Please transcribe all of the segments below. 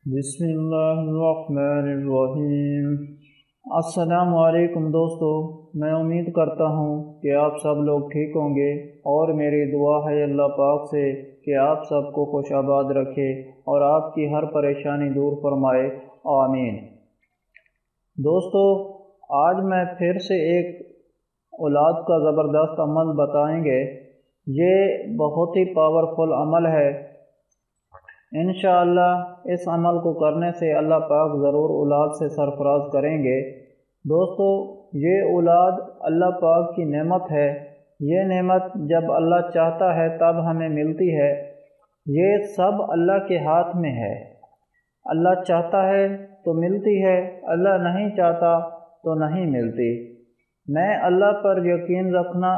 بسم اللہ الرحمن الرحیم۔ السلام علیکم دوستو، میں امید کرتا ہوں کہ آپ سب لوگ ٹھیک ہوں گے اور میری دعا ہے اللہ پاک سے کہ آپ سب کو خوش آباد رکھے اور آپ کی ہر پریشانی دور فرمائے، آمین۔ دوستو، آج میں پھر سے ایک اولاد کا زبردست عمل بتائیں گے۔ یہ بہت ہی پاورفل عمل ہے۔ انشاءاللہ اس عمل کو کرنے سے اللہ پاک ضرور اولاد سے سرفراز کریں گے۔ دوستو، یہ اولاد اللہ پاک کی نعمت ہے۔ یہ نعمت جب اللہ چاہتا ہے تب ہمیں ملتی ہے۔ یہ سب اللہ کے ہاتھ میں ہے۔ اللہ چاہتا ہے تو ملتی ہے، اللہ نہیں چاہتا تو نہیں ملتی۔ میں اللہ پر یقین رکھنا،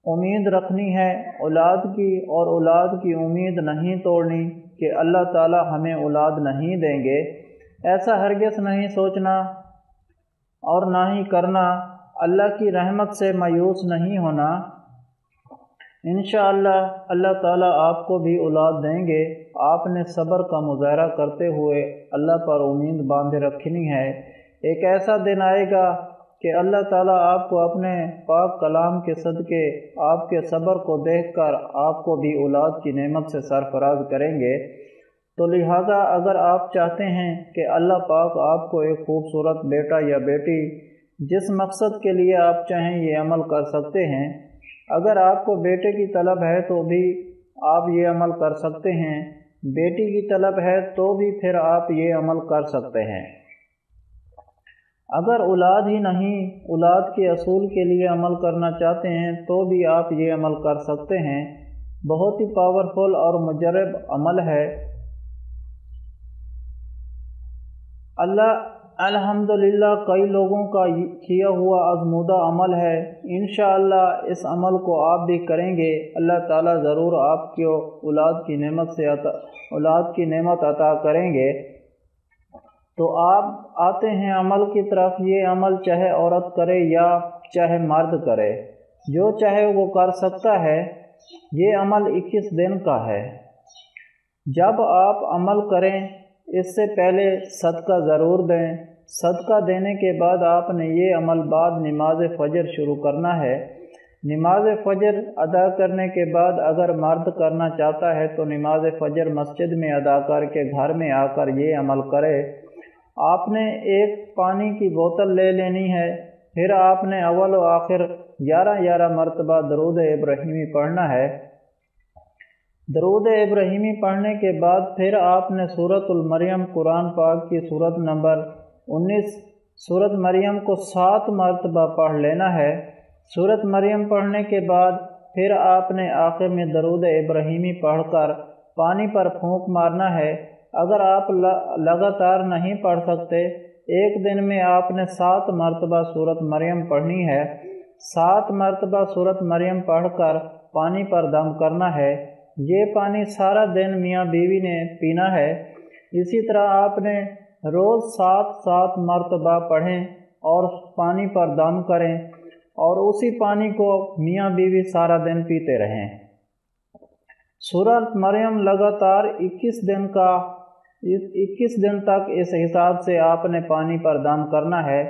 امید رکھنی ہے اولاد کی، اور اولاد کی امید نہیں توڑنی کہ اللہ تعالی ہمیں اولاد نہیں دیں گے۔ ایسا ہرگز نہیں سوچنا اور نہ ہی کرنا۔ اللہ کی رحمت سے مایوس نہیں ہونا۔ انشاءاللہ اللہ تعالی آپ کو بھی اولاد دیں گے۔ آپ نے صبر کا مظاہرہ کرتے ہوئے اللہ پر امید باندھے رکھنی ہے۔ ایک ایسا دن آئے گا کہ اللہ تعالیٰ آپ کو اپنے پاک کلام کے صدقے آپ کے صبر کو دیکھ کر آپ کو بھی اولاد کی نعمت سے سرفراز کریں گے۔ تو لہٰذا اگر آپ چاہتے ہیں کہ اللہ پاک آپ کو ایک خوبصورت بیٹا یا بیٹی، جس مقصد کے لیے آپ چاہیں یہ عمل کر سکتے ہیں۔ اگر آپ کو بیٹے کی طلب ہے تو بھی آپ یہ عمل کر سکتے ہیں، بیٹی کی طلب ہے تو بھی پھر آپ یہ عمل کر سکتے ہیں۔ اگر اولاد ہی نہیں، اولاد کے اصول کے لیے عمل کرنا چاہتے ہیں تو بھی آپ یہ عمل کر سکتے ہیں۔ بہت ہی پاورفل اور مجرب عمل ہے۔ الحمدللہ کئی لوگوں کا کیا ہوا آزمودہ عمل ہے۔ انشاءاللہ اس عمل کو آپ بھی کریں گے، اللہ تعالیٰ ضرور آپ کو اولاد کی نعمت عطا کریں گے۔ تو آپ آتے ہیں عمل کی طرف۔ یہ عمل چاہے عورت کرے یا چاہے مرد کرے، جو چاہے وہ کر سکتا ہے۔ یہ عمل 21 دن کا ہے۔ جب آپ عمل کریں اس سے پہلے صدقہ ضرور دیں۔ صدقہ دینے کے بعد آپ نے یہ عمل بعد نماز فجر شروع کرنا ہے۔ نماز فجر ادا کرنے کے بعد اگر مرد کرنا چاہتا ہے تو نماز فجر مسجد میں ادا کر کے گھر میں آ کر یہ عمل کرے۔ آپ نے ایک پانی کی بوتل لے لینی ہے، پھر آپ نے اول و آخر 11 مرتبہ درود ابراہیمی پڑھنا ہے۔ درود ابراہیمی پڑھنے کے بعد پھر آپ نے سورۃ المریم، قرآن پاک کی سورت نمبر 19 سورۃ مریم کو 7 مرتبہ پڑھ لینا ہے۔ سورۃ مریم پڑھنے کے بعد پھر آپ نے آخر میں درود ابراہیمی پڑھ کر پانی پر پھونک مارنا ہے۔ اگر آپ لگاتار نہیں پڑھ سکتے، ایک دن میں آپ نے 7 مرتبہ سورۃ مریم پڑھنی ہے۔ 7 مرتبہ سورۃ مریم پڑھ کر پانی پر دم کرنا ہے۔ یہ پانی سارا دن میاں بیوی نے پینا ہے۔ اسی طرح آپ نے روز 7 مرتبہ پڑھیں اور پانی پر دم کریں، اور اسی پانی کو میاں بیوی سارا دن پیتے رہیں۔ سورۃ مریم لگاتار 21 دن تک اس حساب سے آپ نے پانی پر دم کرنا ہے۔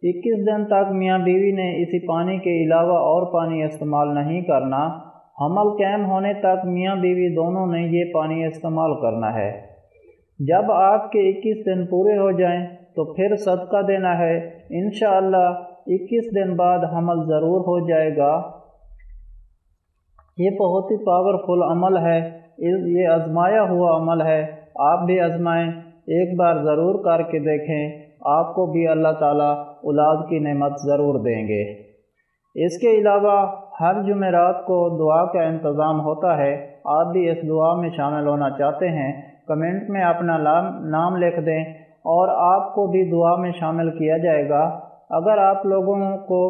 21 دن تک میاں بیوی نے اسی پانی کے علاوہ اور پانی استعمال نہیں کرنا۔ حمل قائم ہونے تک میاں بیوی دونوں نے یہ پانی استعمال کرنا ہے۔ جب آپ کے 21 دن پورے ہو جائیں تو پھر صدقہ دینا ہے۔ انشاءاللہ 21 دن بعد حمل ضرور ہو جائے گا۔ یہ بہت ہی پاورفل عمل ہے، یہ آزمایا ہوا عمل ہے۔ آپ بھی آزمائیں، ایک بار ضرور کر کے دیکھیں، آپ کو بھی اللہ تعالیٰ اولاد کی نعمت ضرور دیں گے۔ اس کے علاوہ ہر جمعرات کو دعا کا انتظام ہوتا ہے۔ آپ بھی اس دعا میں شامل ہونا چاہتے ہیں، کمنٹ میں اپنا نام لکھ دیں اور آپ کو بھی دعا میں شامل کیا جائے گا۔ اگر آپ لوگوں کو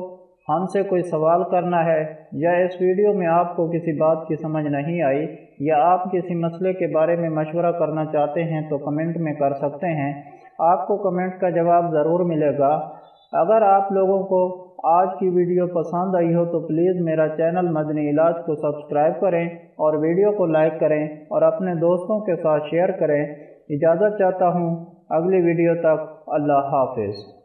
ہم سے کوئی سوال کرنا ہے یا اس ویڈیو میں آپ کو کسی بات کی سمجھ نہیں آئی یا آپ کسی مسئلے کے بارے میں مشورہ کرنا چاہتے ہیں تو کمنٹ میں کر سکتے ہیں۔ آپ کو کمنٹ کا جواب ضرور ملے گا۔ اگر آپ لوگوں کو آج کی ویڈیو پسند آئی ہو تو پلیز میرا چینل مدنی علاج کو سبسکرائب کریں اور ویڈیو کو لائک کریں اور اپنے دوستوں کے ساتھ شیئر کریں۔ اجازت چاہتا ہوں، اگلی ویڈیو تک اللہ حافظ۔